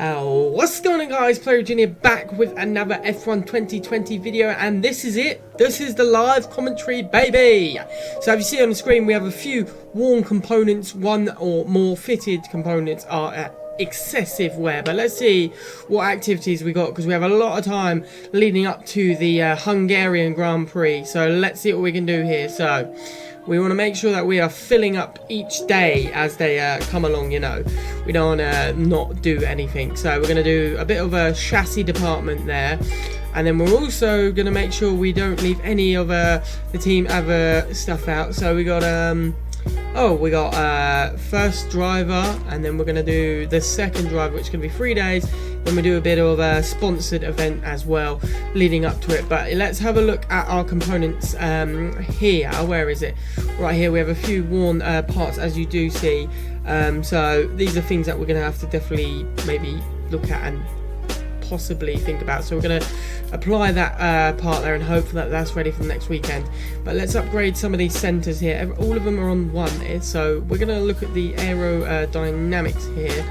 What's going on, guys? Player Junior back with another F1 2020 video, and this is it. This is the live commentary, baby. So as you see on the screen, we have a few worn components. One or more fitted components are at excessive wear, but let's see what activities we got, because we have a lot of time leading up to the Hungarian Grand Prix. So let's see what we can do here. So we want to make sure that we are filling up each day as they come along, you know. We don't want to not do anything. So we're going to do a bit of a chassis department there. And then we're also going to make sure we don't leave any of the team other stuff out. So we got first driver, and then we're going to do the second driver, which is going to be 3 days. Then we do a bit of a sponsored event as well leading up to it. But let's have a look at our components here. Where is it? Right here we have a few worn parts, as you do see. So these are things that we're going to have to definitely maybe look at and possibly think about. So we're going to apply that part there and hope that that's ready for the next weekend. But let's upgrade some of these centers here. All of them are on 1, so we're going to look at the aerodynamics here.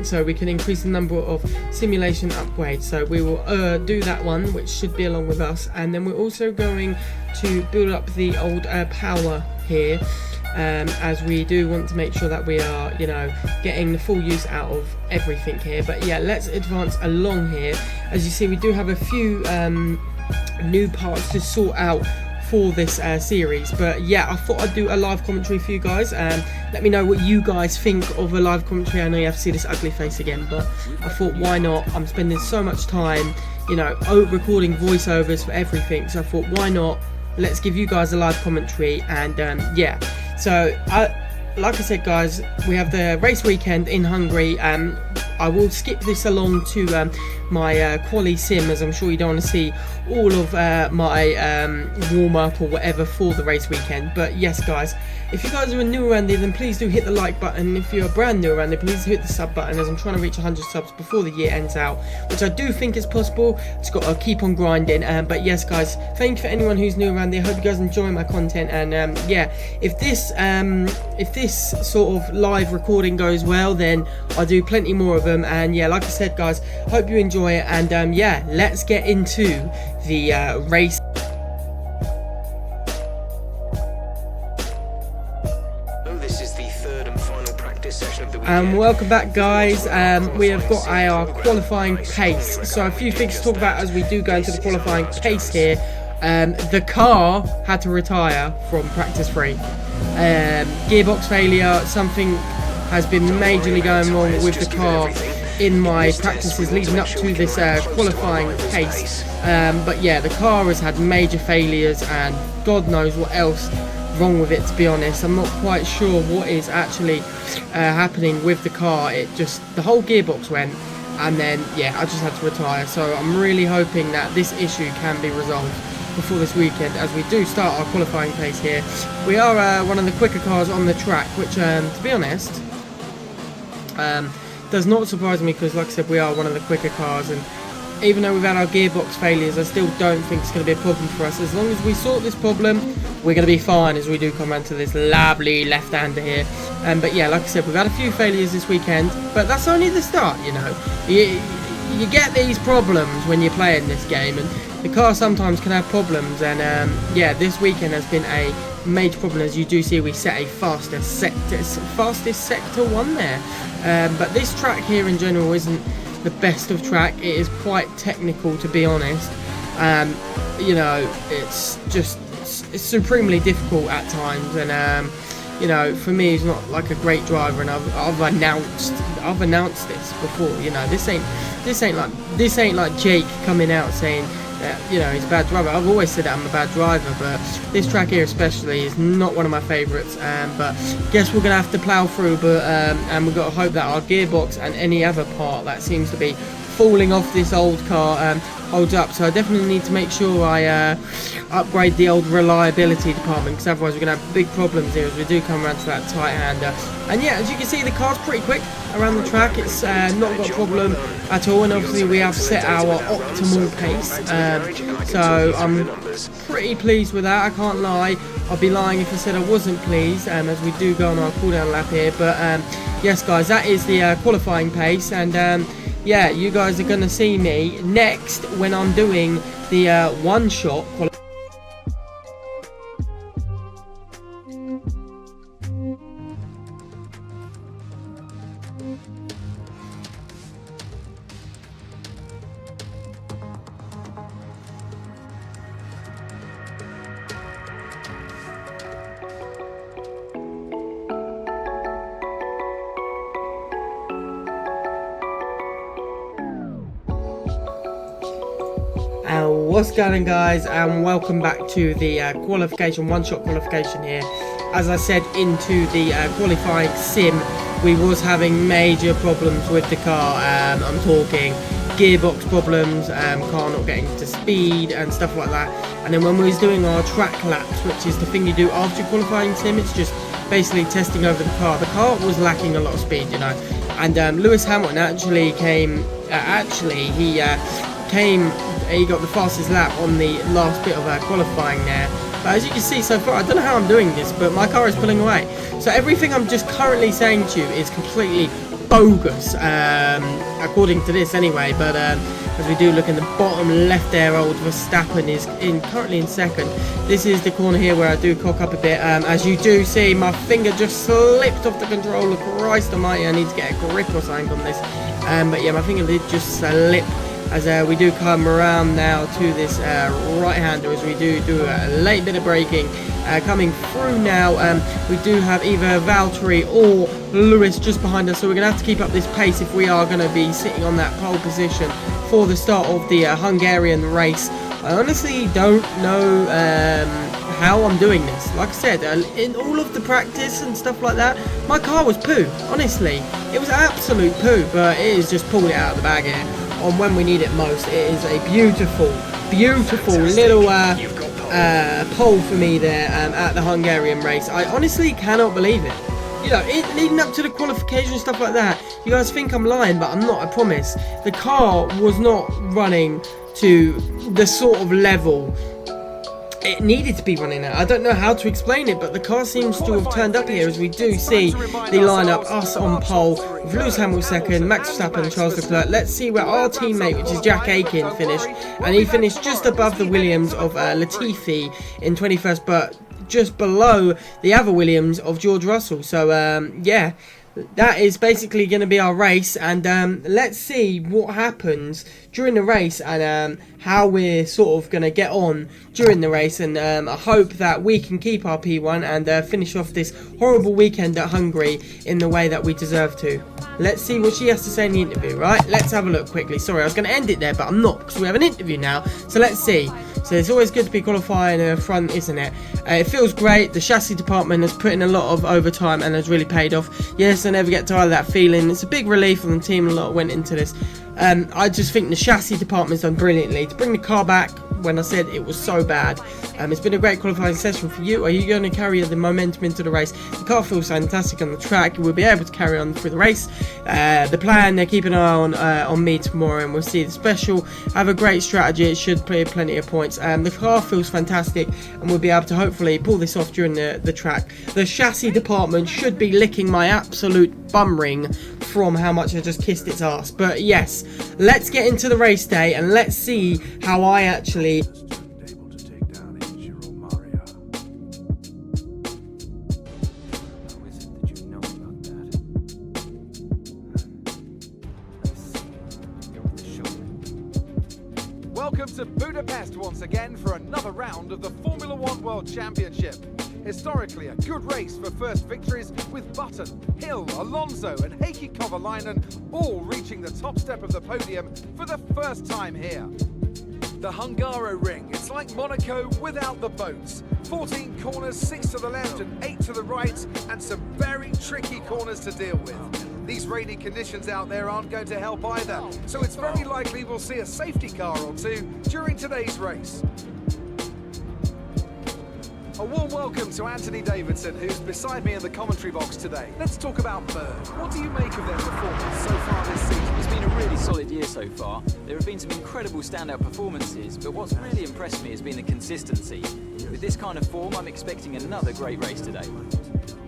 So we can increase the number of simulation upgrades. So we will do that one, which should be along with us, and then we're also going to build up the old power here, as we do want to make sure that we are, you know, getting the full use out of everything here. But yeah, let's advance along here. As you see, we do have a few new parts to sort out for this series. But yeah, I thought I'd do a live commentary for you guys. Let me know what you guys think of a live commentary. I know you have to see this ugly face again, but I thought, why not? I'm spending so much time, you know, recording voiceovers for everything, so I thought, why not? Let's give you guys a live commentary. And yeah, so like I said, guys, we have the race weekend in Hungary. I will skip this along to my quali sim, as I'm sure you don't want to see all of my warm-up or whatever for the race weekend. But yes, guys, if you guys are new around here, then please do hit the like button. If you're brand new around here, please hit the sub button, as I'm trying to reach 100 subs before the year ends out, which I do think is possible. Just got to keep on grinding. But yes, guys, thank you for anyone who's new around here. Hope you guys enjoy my content. And yeah, if this sort of live recording goes well, then I'll do plenty more of them. And yeah, like I said, guys, hope you enjoy it. And yeah, let's get into the race. Welcome back, guys. We have got our qualifying pace. So a few things to talk about as we do go into the qualifying pace here. The car had to retire from practice 3. Gearbox failure. Something has been majorly going wrong with the car in my practices leading up to this qualifying pace. But yeah, the car has had major failures, and God knows what else wrong with it, to be honest. I'm not quite sure what is actually happening with the car. It just, the whole gearbox went, and then yeah, I just had to retire. So I'm really hoping that this issue can be resolved before this weekend, as we do start our qualifying pace here. We are one of the quicker cars on the track, which to be honest does not surprise me, because like I said, we are one of the quicker cars, and even though we've had our gearbox failures, I still don't think it's going to be a problem for us. As long as we sort this problem, we're going to be fine, as we do come around to this lovely left-hander here. But yeah, like I said, we've had a few failures this weekend, but that's only the start, you know. You get these problems when you're playing this game, and the car sometimes can have problems. And yeah, this weekend has been a major problem. As you do see, we set a fastest sector 1 there. But this track here in general isn't the best of track. It is quite technical, to be honest. You know, it's supremely difficult at times, and you know, for me, he's not like a great driver, and I've announced this before. You know, this ain't like Jake coming out saying that, you know, he's a bad driver. I've always said that I'm a bad driver, but this track here especially is not one of my favourites. But guess we're gonna have to plough through. But and we've got to hope that our gearbox and any other part that seems to be falling off this old car holds up. So I definitely need to make sure I upgrade the old reliability department, because otherwise we're going to have big problems here as we do come around to that tight hander. And yeah, as you can see, the car's pretty quick around the track. It's not got a problem at all, and obviously we have set our optimal pace, so I'm pretty pleased with that, I can't lie. I'll be lying if I said I wasn't pleased, as we do go on our cooldown lap here. But yes, guys, that is the qualifying pace, and yeah, you guys are going to see me next when I'm doing the one-shot qualifying. What's going on, guys, and welcome back to the qualification, one-shot qualification here. As I said, into the qualifying sim, we was having major problems with the car. I'm talking gearbox problems, car not getting to speed and stuff like that. And then when we was doing our track laps, which is the thing you do after qualifying sim, it's just basically testing over the car. The car was lacking a lot of speed, you know. And Lewis Hamilton actually came, he got the fastest lap on the last bit of qualifying there. But as you can see so far, I don't know how I'm doing this, but my car is pulling away. So everything I'm just currently saying to you is completely bogus, according to this anyway. But as we do look in the bottom left there, old Verstappen is currently in second. This is the corner here where I do cock up a bit. As you do see, my finger just slipped off the controller. Christ almighty, I need to get a grip or something on this. But yeah, my finger did just slip. As we do come around now to this right-hander, as we do a late bit of braking. Coming through now, we do have either Valtteri or Lewis just behind us, so we're going to have to keep up this pace if we are going to be sitting on that pole position for the start of the Hungarian race. I honestly don't know how I'm doing this. Like I said, in all of the practice and stuff like that, my car was poo, honestly. It was absolute poo, but it has just pulled it out of the bag here. On when we need it most. It is a beautiful little pole for me there at the Hungarian race. I honestly cannot believe it. You know, leading up to the qualification and stuff like that, you guys think I'm lying, but I'm not, I promise. The car was not running to the sort of level it needed to be running at. I don't know how to explain it, but the car seems to have turned up here, as we do see the lineup, us on pole, with Lewis Hamilton second, Max Verstappen and Charles Leclerc. Let's see where our teammate, which is Jack Aiken, finished, and he finished just above the Williams of Latifi in 21st, but just below the other Williams of George Russell. So yeah, that is basically going to be our race, and let's see what happens during the race and how we're sort of going to get on during the race. And I hope that we can keep our P1 and finish off this horrible weekend at Hungary in the way that we deserve to. Let's see what she has to say in the interview, right? Let's have a look quickly. Sorry, I was going to end it there, but I'm not, because we have an interview now. So let's see. So it's always good to be qualifying front, isn't it? It feels great. The chassis department has put in a lot of overtime and has really paid off. Yes, I never get tired of that feeling. It's a big relief on the team. A lot went into this. I just think the chassis department's done brilliantly to bring the car back when I said it was so bad. It's been a great qualifying session for you. Are you going to carry the momentum into the race? The car feels fantastic on the track. We'll be able to carry on through the race. The plan, they're keeping an eye on me tomorrow, and we'll see the special. Have a great strategy. It should play plenty of points. The car feels fantastic, and we'll be able to hopefully pull this off during the track. The chassis department should be licking my absolute bum ring from how much I just kissed its ass. But yes, let's get into the race day and let's see how I actually Welcome to Budapest once again for another round of the Formula One World Championship. Historically, a good race for first victories, with Button, Hill, Alonso and Heikki Kovalainen all reaching the top step of the podium for the first time here. The Hungaro Ring, it's like Monaco without the boats. 14 corners, 6 to the left and 8 to the right, and some very tricky corners to deal with. These rainy conditions out there aren't going to help either, so it's very likely we'll see a safety car or two during today's race. A warm welcome to Anthony Davidson, who's beside me in the commentary box today. Let's talk about Bird. What do you make of their performance so far this season? It's been a really solid year so far. They're have been some incredible standout performances, but what's really impressed me has been the consistency. With this kind of form, I'm expecting another great race today.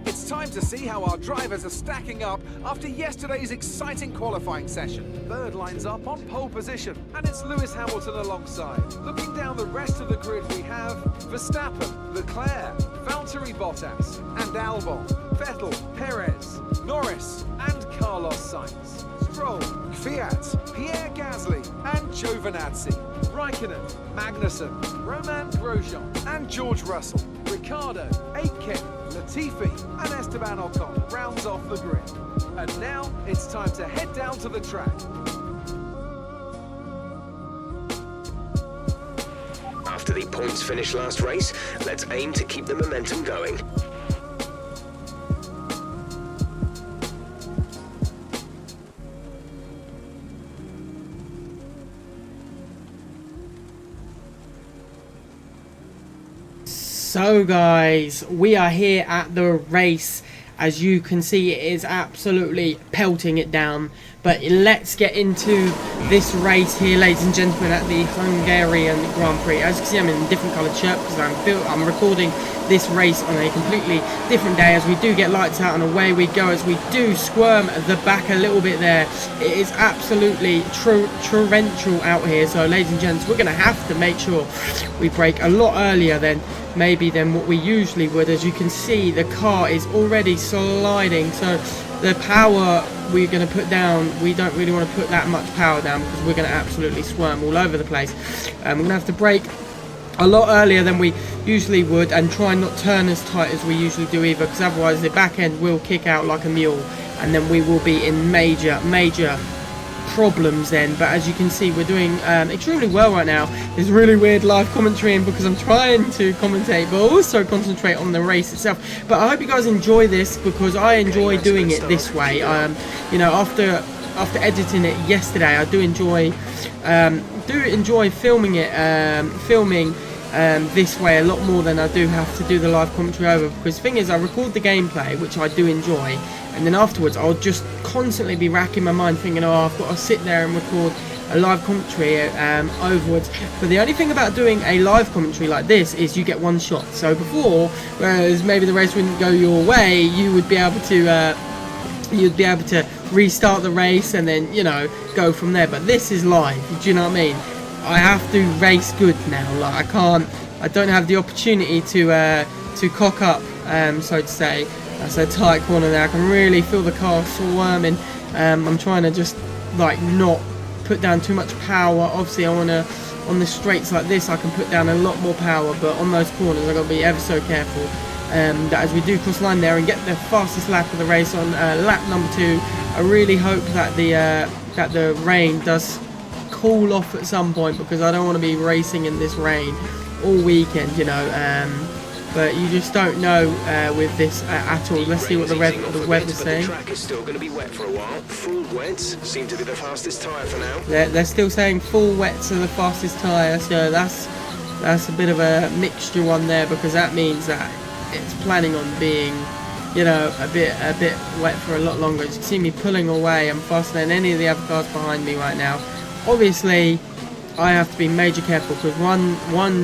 It's time to see how our drivers are stacking up after yesterday's exciting qualifying session. Third lines up on pole position, and it's Lewis Hamilton alongside. Looking down the rest of the grid, we have Verstappen, Leclerc, Valtteri Bottas, and Albon, Vettel, Perez, Norris, and Carlos Sainz. Stroll, Fiat, Pierre Gasly, and Giovinazzi. Raikkonen, Magnussen, Romain Grosjean, and George Russell. Ricciardo, Aitken, Latifi, and Esteban Ocon rounds off the grid. And now it's time to head down to the track. After the points finish last race, let's aim to keep the momentum going. So guys, we are here at the race. As you can see, it is absolutely pelting it down. But let's get into this race here, ladies and gentlemen, at the Hungarian Grand Prix. As you can see, I'm in a different coloured shirt because I'm recording this race on a completely different day, as we do get lights out and away we go, as we do squirm the back a little bit there. It is absolutely torrential out here, so ladies and gents, we're going to have to make sure we brake a lot earlier than what we usually would. As you can see, the car is already sliding, so the power we're going to put down, we don't really want to put that much power down because we're going to absolutely squirm all over the place. We're going to have to brake a lot earlier than we usually would and try and not turn as tight as we usually do either, because otherwise the back end will kick out like a mule and then we will be in major problems then. But as you can see, we're doing extremely well right now. It's really weird live commentary because I'm trying to commentate but also concentrate on the race itself. But I hope you guys enjoy this because I enjoy doing it this way. You know, after editing it yesterday, I do enjoy filming it this way a lot more than I do have to do the live commentary over, because the thing is, I record the gameplay, which I do enjoy, and then afterwards I'll just constantly be racking my mind thinking, oh, I've got to sit there and record a live commentary overwards. But the only thing about doing a live commentary like this is you get one shot. So before, whereas maybe the race wouldn't go your way, you would be able to restart the race and then, you know, go from there. But this is live, do you know what I mean? I have to race good now. Like I don't have the opportunity to cock up, so to say. That's a tight corner there. I can really feel the car swarming. I'm trying to just like not put down too much power. Obviously, on the straights like this, I can put down a lot more power, but on those corners, I've got to be ever so careful. That as we do cross the line there and get the fastest lap of the race on lap number 2. I really hope that the rain does cool off at some point, because I don't want to be racing in this rain all weekend, you know. But you just don't know with this at all. Let's see what the weather's saying. The track is still going to be wet for a while. Full wets seem to be the fastest tyre for now. They're still saying full wets are the fastest tyre, so that's a bit of a mixture one there, because that means that it's planning on being, you know, a bit wet for a lot longer. As you can see me pulling away, I'm faster than any of the other cars behind me right now. Obviously, I have to be major careful, because one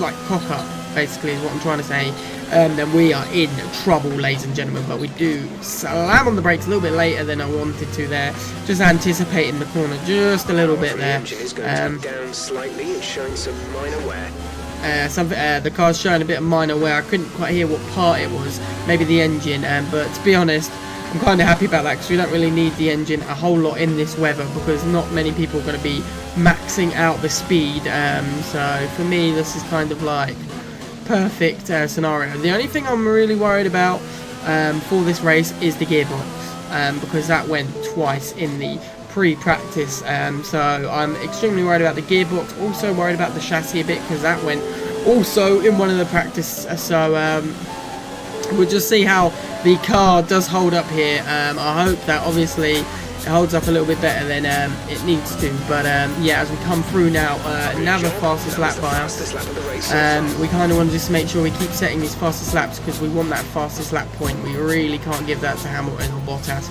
like cock up basically is what I'm trying to say, then we are in trouble, ladies and gentlemen. But we do slam on the brakes a little bit later than I wanted to there, just anticipating the corner just a little bit there. The engine is going to be down slightly. It's showing some minor wear. The car's showing a bit of minor wear. I couldn't quite hear what part it was, maybe the engine, but to be honest, I'm kind of happy about that, because we don't really need the engine a whole lot in this weather, because not many people are going to be maxing out the speed. So for me, this is kind of like perfect scenario. The only thing I'm really worried about for this race is the gearbox, because that went twice in the pre-practice, so I'm extremely worried about the gearbox. Also worried about the chassis a bit, because that went also in one of the practice. So we'll just see how the car does hold up here. I hope that obviously it holds up a little bit better than it needs to. But yeah, as we come through now, the fastest lap by us. We kind of want to just make sure we keep setting these fastest laps, because we want that fastest lap point. We really can't give that to Hamilton or Bottas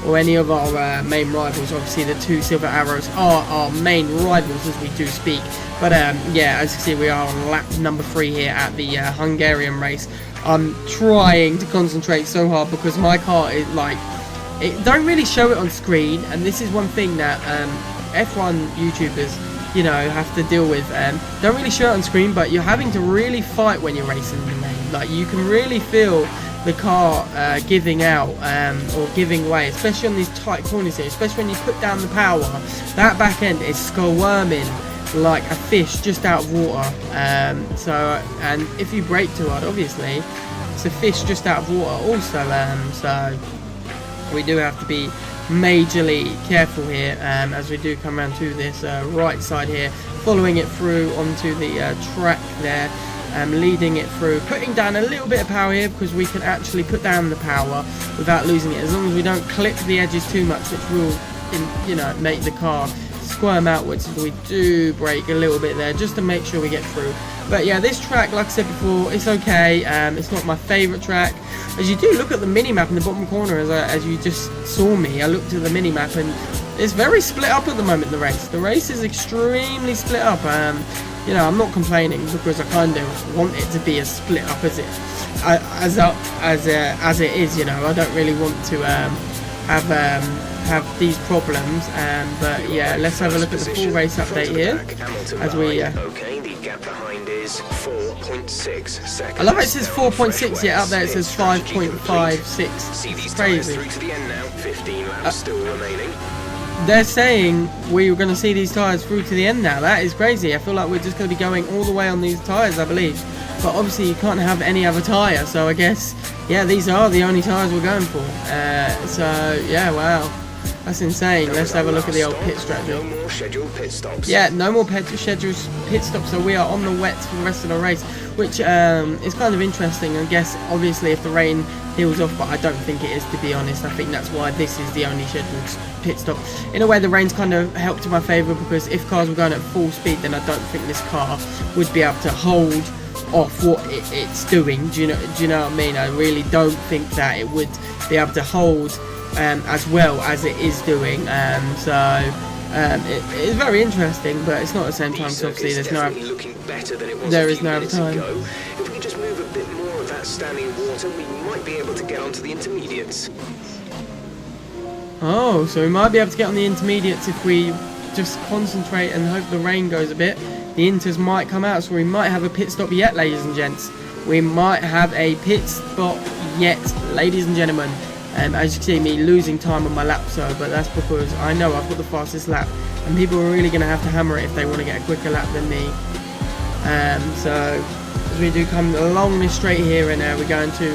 or any of our main rivals. Obviously the 2 Silver Arrows are our main rivals as we do speak. But yeah, as you see, we are on lap number 3 here at the Hungarian race. I'm trying to concentrate so hard because my car is like, it don't really show it on screen, and this is one thing that F1 YouTubers, you know, have to deal with. Don't really show it on screen, but you're having to really fight when you're racing the main. Like, you can really feel the car giving out or giving way, especially on these tight corners here, especially when you put down the power. That back end is squirming like a fish just out of water. And if you brake too hard, obviously it's a fish just out of water also. So we do have to be majorly careful here as we do come around to this right side here, following it through onto the track there, leading it through, putting down a little bit of power here because we can actually put down the power without losing it, as long as we don't clip the edges too much, which will, you know, make the car squirm outwards. We do brake a little bit there just to make sure we get through. But yeah, this track, like I said before, it's okay. It's not my favourite track. As you do look at the mini-map in the bottom corner, as you just saw me, I looked at the mini-map and it's very split up at the moment, the race. The race is extremely split up. You know, I'm not complaining because I kind of want it to be as split up as it is, you know. I don't really want to have these problems, but yeah, let's have a look at the full race update here as we okay, the gap behind is 4.6 seconds. I love how it says 4.6, yet up there it says 5.56. See these Crazy. through to the end now. 15 laps still remaining. They're saying we were going to see these tyres through to the end now. That is crazy. I feel like we're just going to be going all the way on these tyres, I believe. But obviously you can't have any other tyre, so I guess, yeah, these are the only tyres we're going for. So yeah, wow, that's insane. Let's have a look at the old pit strategy. No more scheduled pit stops. Yeah, no more scheduled pit stops, so we are on the wets for the rest of the race, which is kind of interesting. I guess obviously if the rain heals off, but I don't think it is, to be honest. I think that's why this is the only scheduled pit stop. In a way, the rain's kind of helped in my favour, because if cars were going at full speed, then I don't think this car would be able to hold off what it's doing. Do you know what I mean? I really don't think that it would be able to hold as well as it is doing. It is very interesting, but it's not at the same time, because obviously there's no other time. If we could just move a bit more of that standing water, we might be able to get onto the intermediates. Oh, so we might be able to get on the intermediates if we just concentrate and hope the rain goes a bit. The inters might come out, so we might have a pit stop yet, ladies and gents. We might have a pit stop yet, ladies and gentlemen. As you can see, me losing time on my lap, but that's because I know I've got the fastest lap, and people are really going to have to hammer it if they want to get a quicker lap than me. So as we do come along this straight here, and we're going to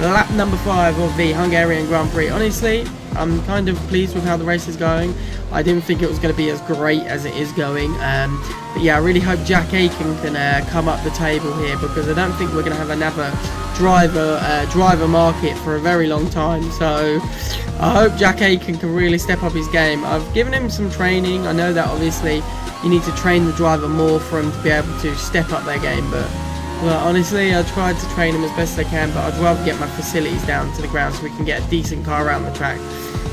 lap number 5 of the Hungarian Grand Prix. Honestly, I'm kind of pleased with how the race is going. I didn't think it was going to be as great as it is going, but yeah, I really hope Jack Aiken can come up the table here, because I don't think we're going to have another driver market for a very long time. So I hope Jack Aiken can really step up his game. I've given him some training. I know that obviously you need to train the driver more for him to be able to step up their game, but well, honestly, I tried to train him as best I can, but I'd rather get my facilities down to the ground so we can get a decent car around the track,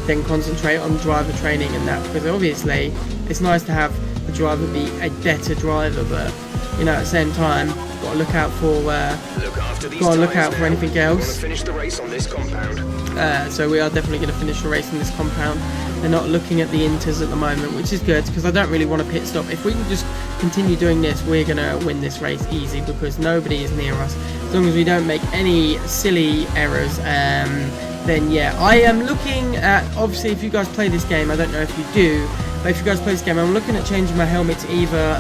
then concentrate on driver training and that, because obviously it's nice to have the driver be a better driver, but you know, at the same time, got to look out for anything else. Finish the race on this compound. So we are definitely going to finish the race in this compound. They're not looking at the inters at the moment, which is good, because I don't really want to pit stop. If we can just continue doing this, we're going to win this race easy, because nobody is near us. As long as we don't make any silly errors, then yeah. I am looking at, obviously if you guys play this game, I don't know if you do, but if you guys play this game, I'm looking at changing my helmet to either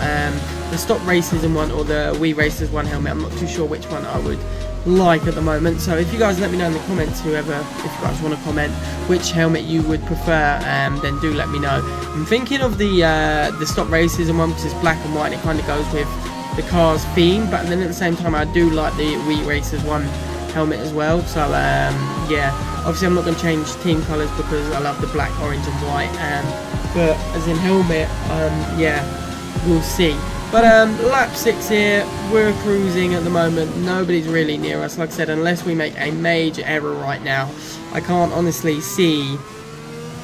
the Stop Racism one or the We Racers one helmet. I'm not too sure which one I would like at the moment, so if you guys let me know in the comments, if you guys want to comment which helmet you would prefer, then do let me know. I'm thinking of the Stop Racism one, because it's black and white and it kind of goes with the car's theme, but then at the same time I do like the We Racers one helmet as well. So yeah, obviously I'm not going to change team colours because I love the black, orange and white, but as in helmet, yeah, we'll see. But lap 6 here, we're cruising at the moment. Nobody's really near us, like I said, unless we make a major error right now. I can't honestly see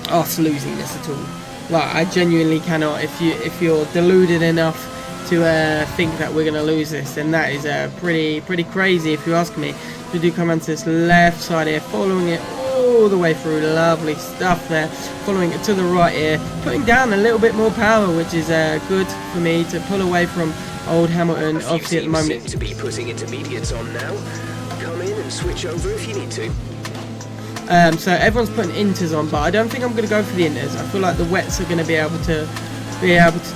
us losing this at all. Like, I genuinely cannot. If you're deluded enough to think that we're going to lose this, then that is pretty crazy if you ask me. We do come onto this left side here, following it all the way through. Lovely stuff there. Following it to the right here, putting down a little bit more power, which is good for me to pull away from old Hamilton. Obviously at the moment seem to be putting intermediates on now. Come in and switch over if you need to. So everyone's putting inters on, but I don't think I'm going to go for the inters. I feel like the wets are going to be able to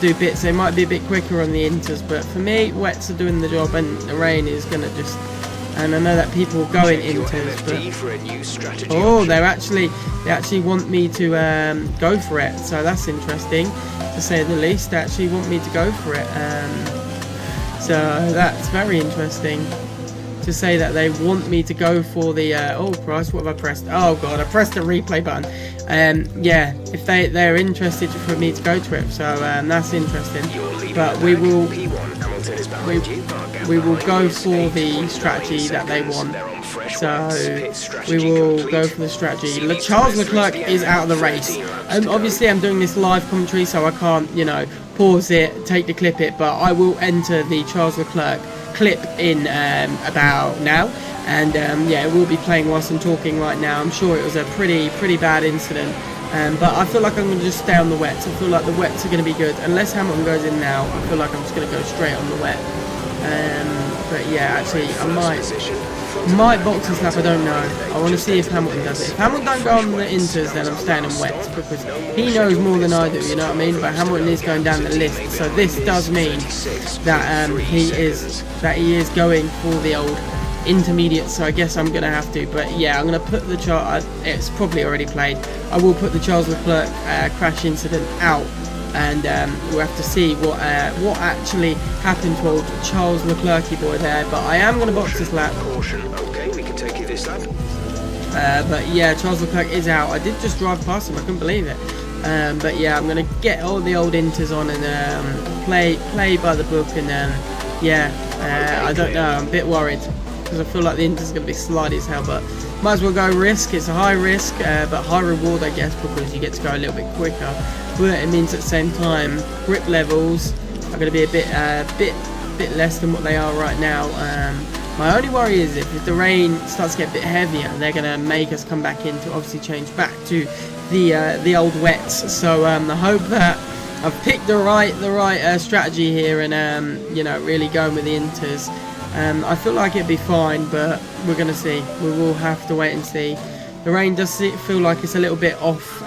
do bits. They might be a bit quicker on the inters, but for me, wets are doing the job, and the rain is going to just. And I know that people are going inters, but oh, they actually want me to go for it. So that's interesting, to say the least. They actually want me to go for it. So that's very interesting. To say that they want me to go for the oh Christ, what have I pressed? Oh god, I pressed the replay button. Yeah, if they're interested for me to go to it, so that's interesting. But we will go for the strategy that they want. So we will go for the strategy. Charles Leclerc is out of the race. Obviously I'm doing this live commentary, so I can't, you know, pause it, take the clip it, but I will enter the Charles Leclerc clip in about now, and yeah, it will be playing whilst I'm talking right now. I'm sure it was a pretty bad incident, but I feel like I'm going to just stay on the wets. I feel like the wets are going to be good, unless Hamilton goes in now. I feel like I'm just going to go straight on the wet. But yeah, actually I might box this lap, I don't know. I want to see if Hamilton does it. If Hamilton don't go on the inters, then I'm staying on wets, because he knows more than I do, you know what I mean? But Hamilton is going down the list, so this does mean that he is going for the old intermediate, so I guess I'm going to have to. But yeah, I'm going to put the it's probably already played. I will put the Charles Leclerc crash incident out, and we'll have to see what actually happened to old Charles Leclerc boy there. But I am going to box this lap. Okay, we can take you this lap. But yeah, Charles Leclerc is out. I did just drive past him, I couldn't believe it. But yeah, I'm going to get all the old inters on and play by the book, and yeah, I don't know, I'm a bit worried, because I feel like the inter's going to be slidey as hell, but might as well go risk. It's a high risk, but high reward, I guess, because you get to go a little bit quicker. But it means at the same time, grip levels are going to be a bit less than what they are right now. My only worry is if the rain starts to get a bit heavier, they're going to make us come back in to obviously change back to the old wets. So I hope that I've picked the right strategy here, and you know, really going with the inters. I feel like it'd be fine, but we're going to see. We will have to wait and see. The rain does feel like it's a little bit off.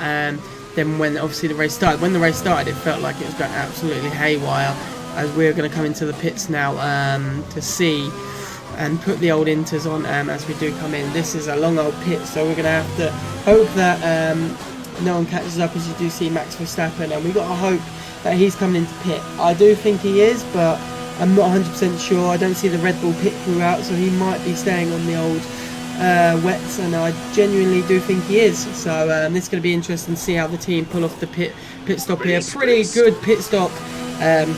Then when obviously the race started. When the race started, it felt like it was going absolutely haywire, as we're going to come into the pits now to see and put the old inters on as we do come in. This is a long old pit, so we're going to have to hope that no one catches up, as you do see Max Verstappen, and we've got to hope that he's coming into pit. I do think he is, but I'm not 100% sure. I don't see the Red Bull pit crew out, so he might be staying on the old wets, and I genuinely do think he is. So this is going to be interesting to see how the team pull off the pit stop here. Pretty good pit stop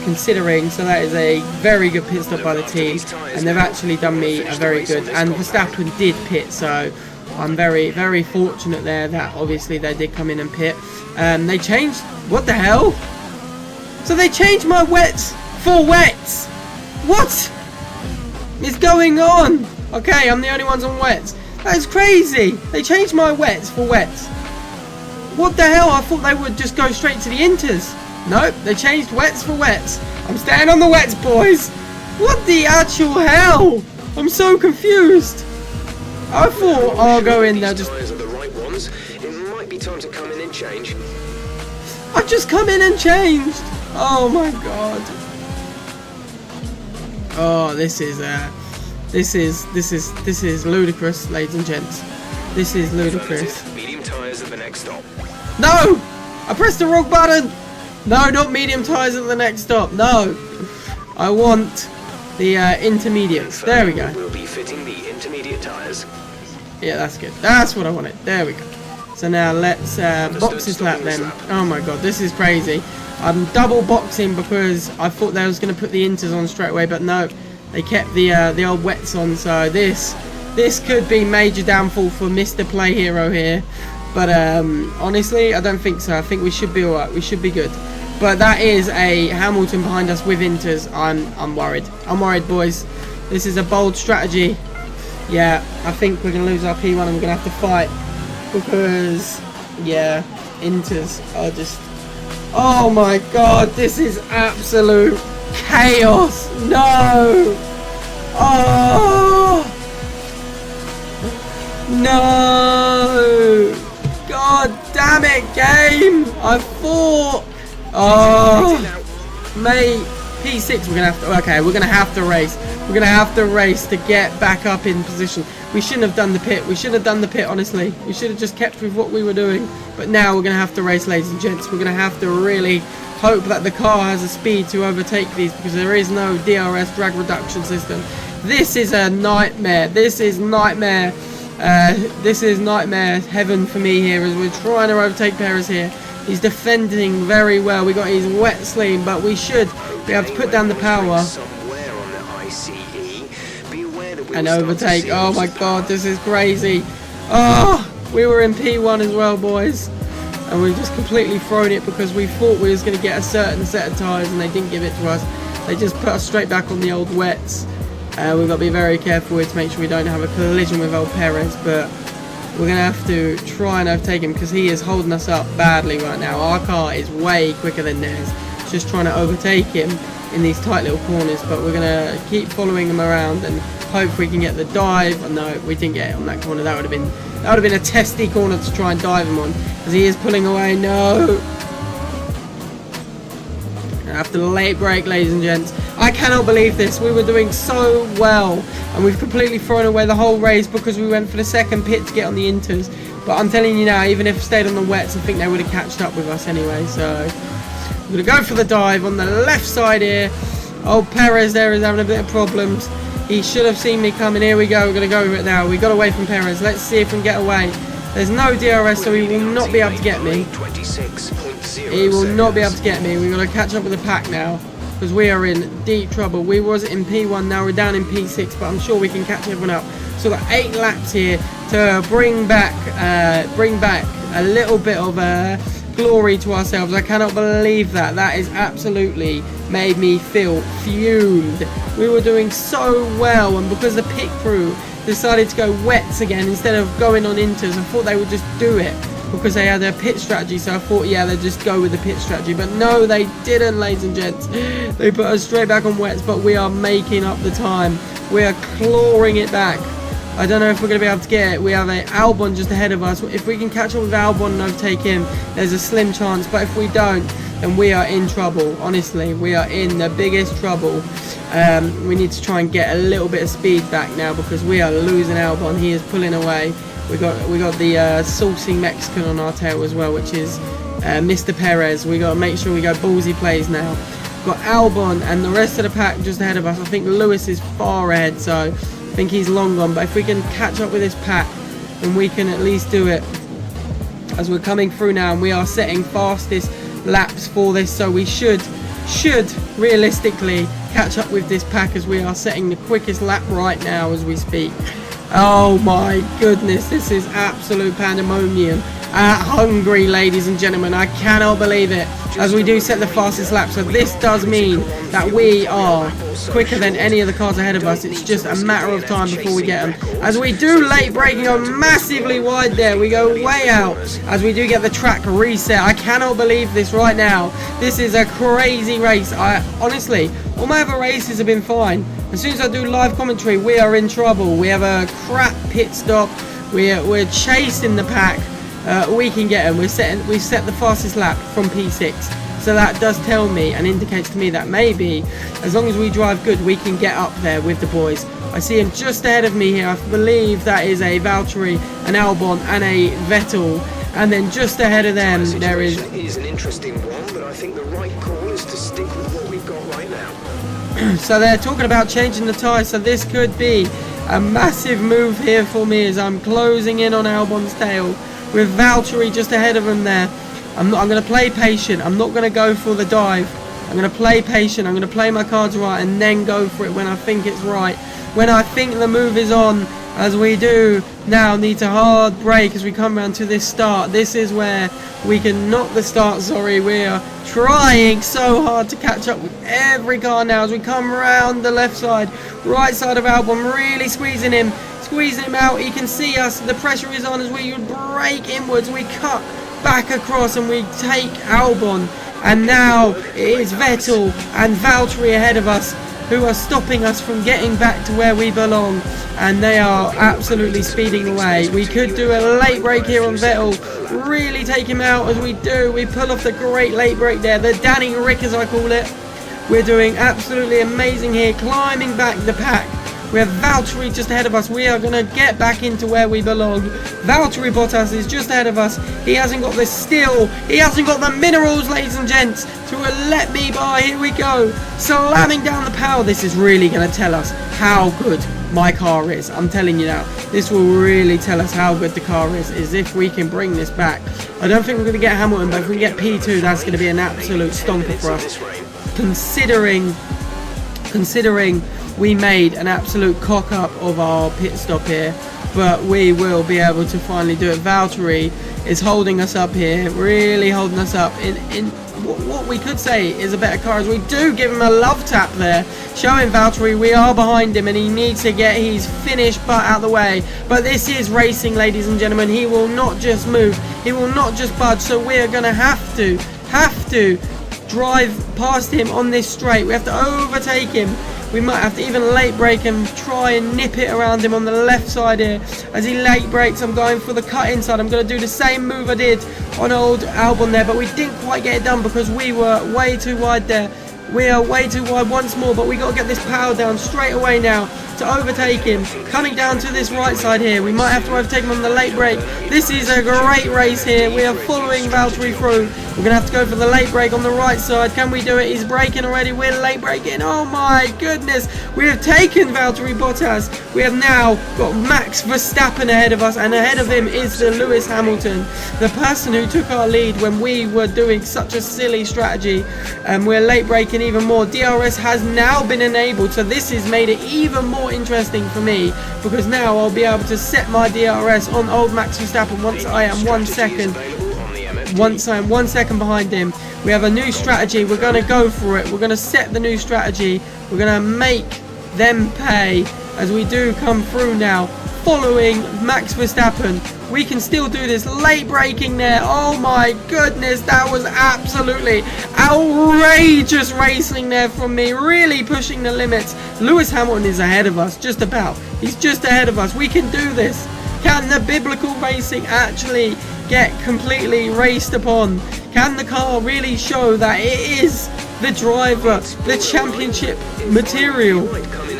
considering, so that is a very good pit stop by the team, and they've actually done me a very good, and Verstappen did pit, so I'm very fortunate there that obviously they did come in and pit. They changed, what the hell? So they changed my wets for wets. What is going on? Okay, I'm the only ones on wets. That is crazy. They changed my wets for wets. What the hell? I thought they would just go straight to the inters. Nope, they changed wets for wets. I'm staying on the wets, boys. What the actual hell? I'm so confused. I thought I'll go in there just. Are the right ones. It might be time to come in and change. I just come in and changed. Oh my god. Oh, this is ludicrous, ladies and gents. This is ludicrous. Medium tyres at the next stop. No! I pressed the wrong button. No, not medium tyres at the next stop. No, I want the intermediates. There we go. We'll be fitting the intermediate tyres. Yeah, that's good. That's what I wanted. There we go. So now let's box this lap then. Oh my god, this is crazy. I'm double boxing because I thought they was going to put the inters on straight away, but no, they kept the old wets on. So this could be major downfall for Mr. Play Hero here. But honestly, I don't think so. I think we should be alright. We should be good. But that is a Hamilton behind us with Inters. I'm worried. I'm worried, boys. This is a bold strategy. Yeah, I think we're going to lose our P1 and we're going to have to fight. Because, yeah, Inters are just... Oh my god, this is absolute chaos. No! Oh! No! God damn it, game! I thought... Oh, mate, P6 we're gonna have to, okay, we're gonna have to race. We're gonna have to race to get back up in position. We shouldn't have done the pit. We should have done the pit, honestly. We should have just kept with what we were doing. But now we're gonna have to race, ladies and gents. We're gonna have to really hope that the car has a speed to overtake these, because there is no DRS drag reduction system. This is a nightmare. This is nightmare. This is nightmare heaven for me here, as we're trying to overtake Perez here. He's defending very well. We got his wet sleeve, but we should be able to put down the power and overtake. Oh my god, this is crazy. Oh, we were in P1 as well, boys, and we've just completely thrown it because we thought we was going to get a certain set of tyres and they didn't give it to us. They just put us straight back on the old wets. We've got to be very careful here to make sure we don't have a collision with old Perez, but we're going to have to try and overtake him because he is holding us up badly right now. Our car is way quicker than theirs. Just trying to overtake him in these tight little corners, but we're going to keep following him around and hope we can get the dive. Oh, no, we didn't get it on that corner. That would have been a testy corner to try and dive him on, because he is pulling away. No. After the late break, ladies and gents, I cannot believe this. We were doing so well and we've completely thrown away the whole race because we went for the second pit to get on the Inters. But I'm telling you now, even if we stayed on the wets, I think they would have catched up with us anyway. So I'm going to go for the dive on the left side here. Oh, Perez there is having a bit of problems. He should have seen me coming. Here we go. We're going to go with it now. We got away from Perez. Let's see if we can get away. There's no DRS, so he will not be able to get me. He will not be able to get me. We've got to catch up with the pack now, because we are in deep trouble. We was in P1, now we're down in P6, but I'm sure we can catch everyone up. So we've got 8 laps here to bring back a little bit of glory to ourselves. I cannot believe that. That is absolutely made me feel fumed. We were doing so well, and because the pit crew decided to go wets again instead of going on Inters, I thought they would just do it because they had their pit strategy. So I thought, yeah, they'd just go with the pit strategy, but no, they didn't, ladies and gents. They put us straight back on wets, but we are making up the time. We are clawing it back. I don't know if we're going to be able to get it. We have an Albon just ahead of us. If we can catch up with Albon and overtake him, there's a slim chance, but if we don't, then we are in trouble. Honestly, we are in the biggest trouble. We need to try and get a little bit of speed back now because we are losing Albon. He is pulling away. We got the saucy Mexican on our tail as well, which is Mr. Perez. We got to make sure we go ballsy plays now. We've got Albon and the rest of the pack just ahead of us. I think Lewis is far ahead, so I think he's long gone. But if we can catch up with this pack, then we can at least do it. As we're coming through now, and we are setting fastest laps for this, so we should realistically catch up with this pack, as we are setting the quickest lap right now as we speak. Oh my goodness, this is absolute pandemonium at Hungary, ladies and gentlemen. I cannot believe it, as we do set the fastest lap. So this does mean that we are quicker than any of the cars ahead of us. It's just a matter of time before we get them, as we do late braking on massively wide there. We go way out as we do get the track reset. I cannot believe this right now. This is a crazy race. Honestly, all my other races have been fine. As soon as I do live commentary, we are in trouble. We have a crap pit stop. We're chasing the pack. We can get them. We've set the fastest lap from P6. So that does tell me and indicates to me that maybe, as long as we drive good, we can get up there with the boys. I see him just ahead of me here. I believe that is a Valtteri, an Albon, and a Vettel. And then just ahead of them, there is... It is an interesting one, but I think the right call is to stick with what we've got right now. So they're talking about changing the tyres, so this could be a massive move here for me as I'm closing in on Albon's tail with Valtteri just ahead of him there. I'm going to play patient. I'm not going to go for the dive. I'm going to play patient. I'm going to play my cards right and then go for it when I think it's right. When I think the move is on, as we do now need to hard brake as we come around to this start. This is where we can knock the start, sorry. We are trying so hard to catch up with every car now as we come around the left side, right side of Albon, really squeezing him out. He can see us, the pressure is on as we brake inwards, we cut back across and we take Albon. And now it is Vettel and Valtteri ahead of us who are stopping us from getting back to where we belong, and they are absolutely speeding away. We could do a late break here on Vettel, really take him out as we do. We pull off the great late break there, the Danny Rick as I call it. We're doing absolutely amazing here, climbing back the pack. We have Valtteri just ahead of us. We are going to get back into where we belong. Valtteri Bottas is just ahead of us. He hasn't got the steel. He hasn't got the minerals, ladies and gents, to let me by. Here we go. Slamming down the power. This is really going to tell us how good my car is. I'm telling you now. This will really tell us how good the car is if we can bring this back. I don't think we're going to get Hamilton, but if we get P2, that's going to be an absolute stomper for us. Considering we made an absolute cock up of our pit stop here, but we will be able to finally do it. Valtteri is holding us up here, really holding us up in what we could say is a better car, as we do give him a love tap there, showing Valtteri we are behind him and he needs to get his finished butt out of the way. But this is racing, ladies and gentlemen. He will not just move, he will not just budge, so we're gonna have to drive past him on this straight. We have to overtake him. We might have to even late brake and try and nip it around him on the left side here. As he late brakes, I'm going for the cut inside. I'm going to do the same move I did on old Albon there, but we didn't quite get it done because we were way too wide there. We are way too wide once more, but we got to get this power down straight away now to overtake him. Coming down to this right side here, we might have to overtake him on the late brake. This is a great race here. We are following Valtteri through. We're going to have to go for the late brake on the right side. Can we do it? He's braking already. We're late braking. Oh my goodness. We have taken Valtteri Bottas. We have now got Max Verstappen ahead of us, and ahead of him is the Lewis Hamilton, the person who took our lead when we were doing such a silly strategy. And we're late braking even more. DRS has now been enabled, so this has made it even more interesting for me, because now I'll be able to set my DRS on old Max Verstappen once I am 1 second. Once I'm 1 second behind him. We have a new strategy. We're going to go for it. We're going to set the new strategy. We're going to make them pay as we do come through now, following Max Verstappen. We can still do this. Late braking there. Oh my goodness, that was absolutely outrageous racing there from me. Really pushing the limits. Lewis Hamilton is ahead of us, just about. He's just ahead of us. We can do this. Can the biblical racing actually get completely raced upon? Can the car really show that it is the driver, the championship material?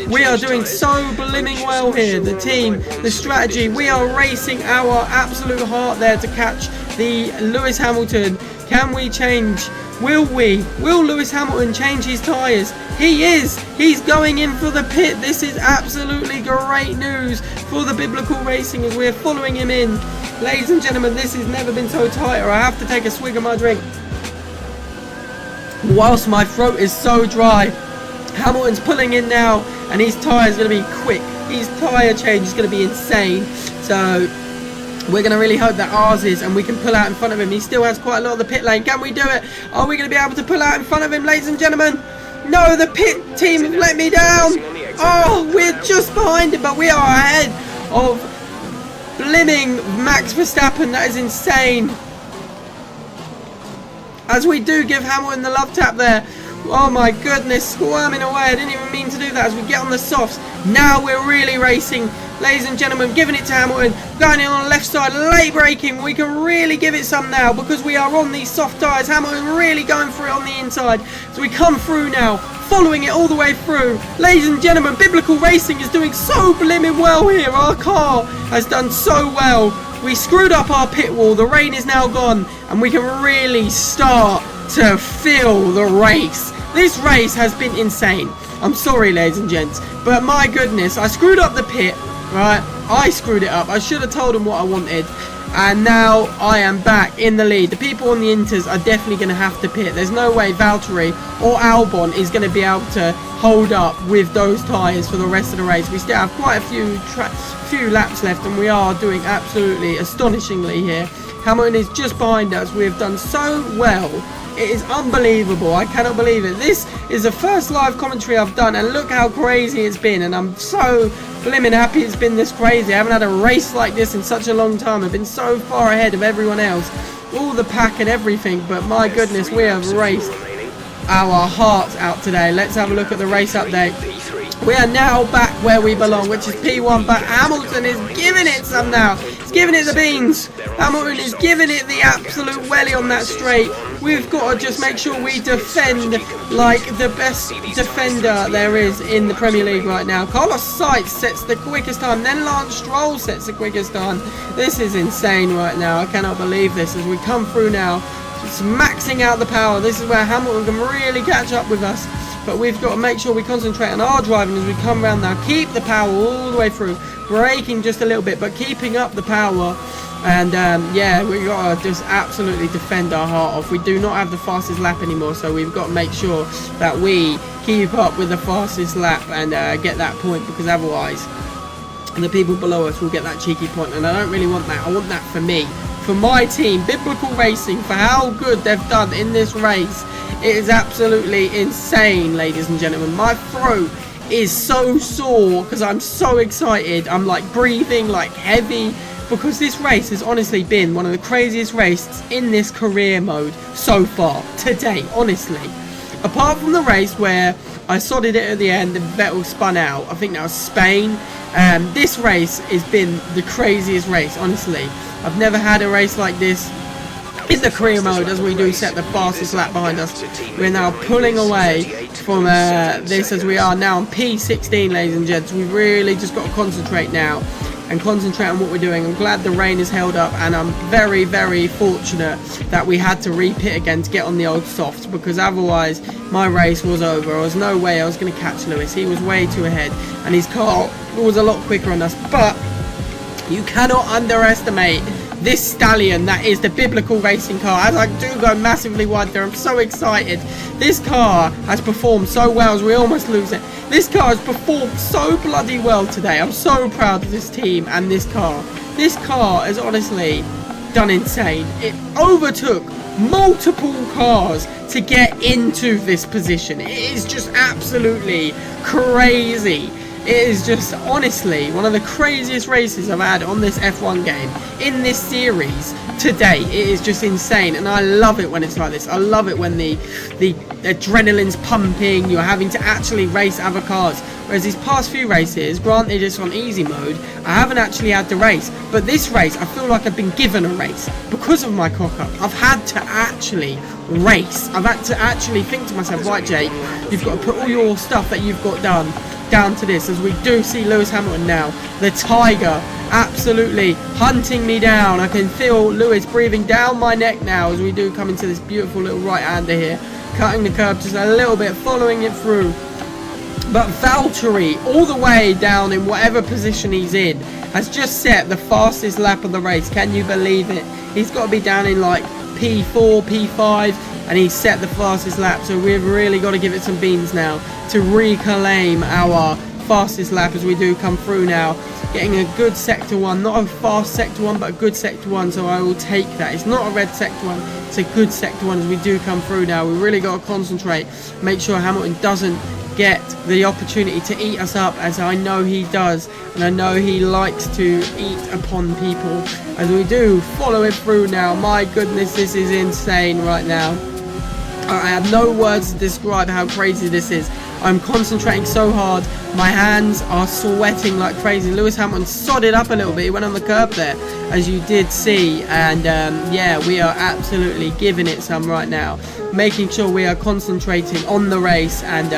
We are doing so blimming well here. The team, the strategy, we are racing our absolute heart there to catch the Lewis Hamilton. Can we change? Will we? Will Lewis Hamilton change his tyres? He is. He's going in for the pit. This is absolutely great news for the biblical racing as we're following him in. Ladies and gentlemen, this has never been so tight, or I have to take a swig of my drink whilst my throat is so dry. Hamilton's pulling in now, and his tyre is going to be quick. His tyre change is going to be insane. So we're going to really hope that ours is, and we can pull out in front of him. He still has quite a lot of the pit lane. Can we do it? Are we going to be able to pull out in front of him, ladies and gentlemen? No, the pit team have let me down. Oh, we're just behind him, but we are ahead of blimming Max Verstappen. That is insane. As we do give Hamilton the love tap there. Oh my goodness, squirming away. I didn't even mean to do that as we get on the softs. Now we're really racing. Ladies and gentlemen, giving it to Hamilton. Going in on the left side, late braking. We can really give it some now because we are on these soft tyres. Hamilton really going for it on the inside. So we come through now, following it all the way through. Ladies and gentlemen, biblical racing is doing so blimmin' well here. Our car has done so well. We screwed up our pit wall. The rain is now gone, and we can really start to feel the race. This race has been insane. I'm sorry, ladies and gents, but my goodness, I screwed up the pit, right? I screwed it up. I should have told them what I wanted, And now I am back in the lead. The people on the Inters are definitely going to have to pit. There's no way Valtteri or Albon is going to be able to hold up with those tyres for the rest of the race. We still have quite a few laps left, and we are doing absolutely astonishingly here. Hamilton is just behind us. We have done so well. It is unbelievable. I cannot believe it. This is the first live commentary I've done, and look how crazy it's been. And I'm so blimmin' happy it's been this crazy. I haven't had a race like this in such a long time. I've been so far ahead of everyone else, all the pack and everything. But my goodness, we have raced our hearts out today. Let's have a look at the race update. We are now back where we belong, which is P1, but Hamilton is giving it some now. He's giving it the beans. Hamilton is giving it the absolute welly on that straight. We've got to just make sure we defend like the best defender there is in the Premier League right now. Carlos Sainz sets the quickest time, then Lance Stroll sets the quickest time. This is insane right now. I cannot believe this as we come through now. It's maxing out the power. This is where Hamilton can really catch up with us. But we've got to make sure we concentrate on our driving as we come around now. Keep the power all the way through. Braking just a little bit, but keeping up the power. And yeah, we've got to just absolutely defend our heart off. We do not have the fastest lap anymore, so we've got to make sure that we keep up with the fastest lap and get that point, because otherwise the people below us will get that cheeky point. And I don't really want that. I want that for me, for my team, Biblical Racing, for how good they've done in this race. It is absolutely insane, ladies and gentlemen. My throat is so sore because I'm so excited. I'm like breathing like heavy, because this race has honestly been one of the craziest races in this career mode so far to date, honestly. Apart from the race where I sodded it at the end and Vettel spun out, I think that was Spain. This race has been the craziest race, honestly. I've never had a race like this in the career mode, as we do set the fastest lap behind us. We're now pulling away from this as we are now on P16, ladies and gents. We've really just got to concentrate now and concentrate on what we're doing. I'm glad the rain is held up, and I'm very, very fortunate that we had to re-pit again to get on the old softs, because otherwise my race was over. There was no way I was going to catch Lewis. He was way too ahead, and his car was a lot quicker on us. But you cannot underestimate this stallion that is the Biblical Racing car. As I do go massively wide there, I'm so excited. This car has performed so well as we almost lose it. This car has performed so bloody well today. I'm so proud of this team and this car. This car has honestly done insane. It overtook multiple cars to get into this position. It is just absolutely crazy. It is just honestly one of the craziest races I've had on this F1 game in this series today. It is just insane, and I love it when it's like this. I love it when the adrenaline's pumping, you're having to actually race other cars. Whereas these past few races, granted it's on easy mode, I haven't actually had to race. But this race, I feel like I've been given a race because of my cock-up. I've had to actually race. I've had to actually think to myself, right Jake, you've got to put all your stuff that you've got down to this, as we do see Lewis Hamilton now, the tiger, absolutely hunting me down. I can feel Lewis breathing down my neck now as we do come into this beautiful little right-hander here, cutting the curb just a little bit, following it through. But Valtteri, all the way down in whatever position he's in, has just set the fastest lap of the race. Can you believe it? He's got to be down in like P4, P5, and he's set the fastest lap. So we've really got to give it some beans now to reclaim our fastest lap as we do come through now, getting a good sector one, not a fast sector one, but a good sector one. So I will take that. It's not a red sector one, it's a good sector one as we do come through now. We really got to concentrate, make sure Hamilton doesn't get the opportunity to eat us up, as I know he does, and I know he likes to eat upon people as we do follow it through now. My goodness, this is insane right now. I have no words to describe how crazy this is. I'm concentrating so hard, my hands are sweating like crazy. Lewis Hamilton sodded up a little bit, he went on the curb there, as you did see, and yeah, we are absolutely giving it some right now, making sure we are concentrating on the race. And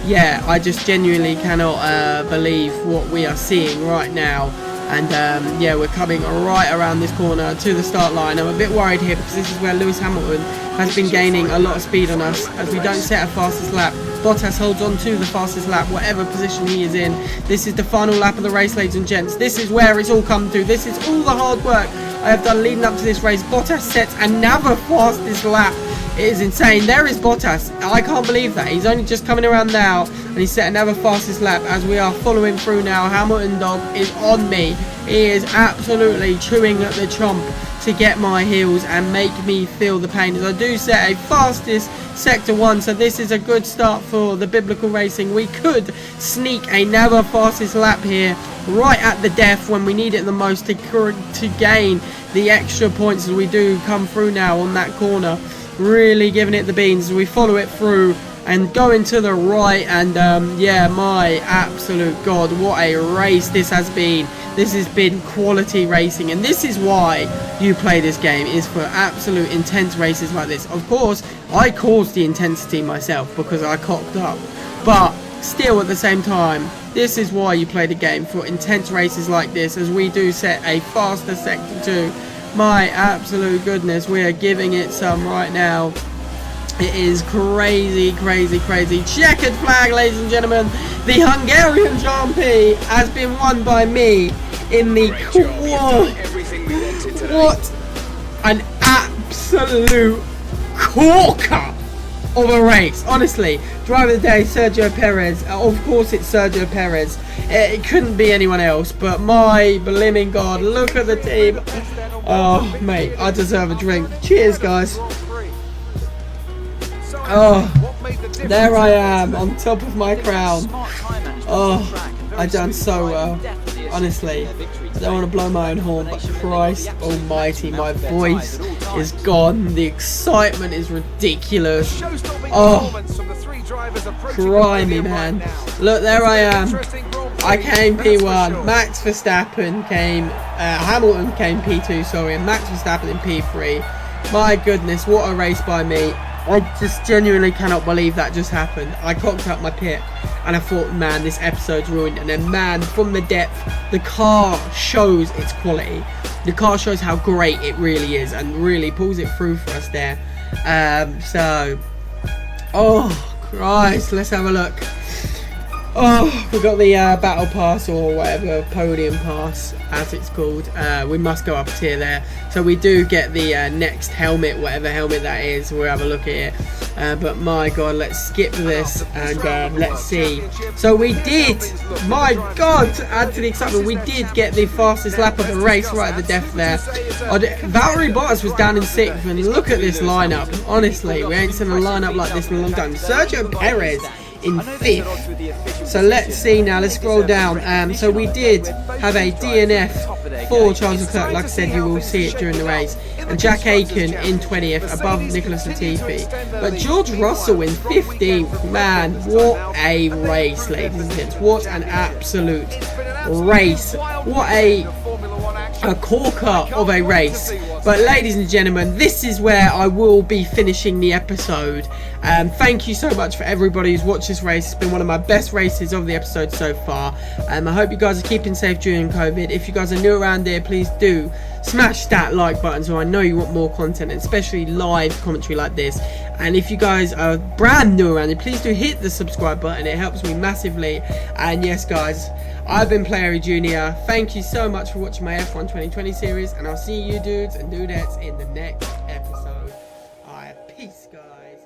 yeah, I just genuinely cannot believe what we are seeing right now. And yeah, we're coming right around this corner to the start line. I'm a bit worried here because this is where Lewis Hamilton has been gaining a lot of speed on us as we don't set a fastest lap. Bottas holds on to the fastest lap, whatever position he is in. This is the final lap of the race, ladies and gents. This is where it's all come to. This is all the hard work I have done leading up to this race. Bottas sets another fastest lap. It is insane. There is Bottas. I can't believe that. He's only just coming around now, and he set another fastest lap as we are following through now. Hamilton dog is on me. He is absolutely chewing at the chomp to get my heels and make me feel the pain as I do set a fastest sector 1. So this is a good start for the biblical racing. We could sneak another fastest lap here right at the death when we need it the most to gain the extra points as we do come through now on that corner. Really giving it the beans as we follow it through and going to the right, and yeah, my absolute god, what a race this has been. This has been quality racing, and this is why you play this game, is for absolute intense races like this. Of course, I caused the intensity myself because I cocked up, but still at the same time, this is why you play the game, for intense races like this, as we do set a faster sector 2. My absolute goodness, we are giving it some right now. It is crazy, crazy, crazy. Checkered flag, ladies and gentlemen. The Hungarian Grand Prix has been won by me in the what an absolute corker of a race. Honestly, driver of the day, Sergio Perez. Of course it's Sergio Perez. It couldn't be anyone else, but my blimmin' god, look at the team. Oh mate, I deserve a drink. Cheers guys. Oh, there I am on top of my crown. Oh, I done so well. Honestly, I don't want to blow my own horn, but Christ almighty, my voice is gone. The excitement is ridiculous. Oh, crimey man. Look, there I am. I came P1. Max Verstappen came, Hamilton came P2, sorry, and Max Verstappen in P3. My goodness, what a race by me. I just genuinely cannot believe that just happened. I cocked up my pit and I thought, man, this episode's ruined. And then, man, from the depth, the car shows its quality. The car shows how great it really is and really pulls it through for us there. Oh, Christ, let's have a look. Oh, we got the battle pass, or whatever, podium pass as it's called. We must go up a tier there, so we do get the next helmet, whatever helmet that is. We'll have a look at it, but my god, let's skip this and let's see. So we did, my god, to add to the excitement, we did get the fastest lap of the race right at the death there. Valtteri Bottas was down in 6th, and look at this lineup. Honestly, we ain't seen a lineup like this in a long time. Sergio Perez in 5th. So let's see now, let's scroll down. So we did have a DNF for Charles Leclerc, like I said, you will see it during the race, and Jack Aiken in 20th above Nicholas Latifi, but George Russell in 15th. Man, what a race, ladies and gents, what an absolute race, what a corker of a race. But ladies and gentlemen, this is where I will be finishing the episode. Thank you so much for everybody who's watched this race. It's been one of my best races of the episode so far. I hope you guys are keeping safe during COVID. If you guys are new around here, please do smash that like button, so I know you want more content, especially live commentary like this. And if you guys are brand new around here, please do hit the subscribe button. It helps me massively. And yes guys, I've been Playery Jr. Thank you so much for watching my F1 2020 series, and I'll see you dudes and dudettes in the next episode. Alright, peace guys.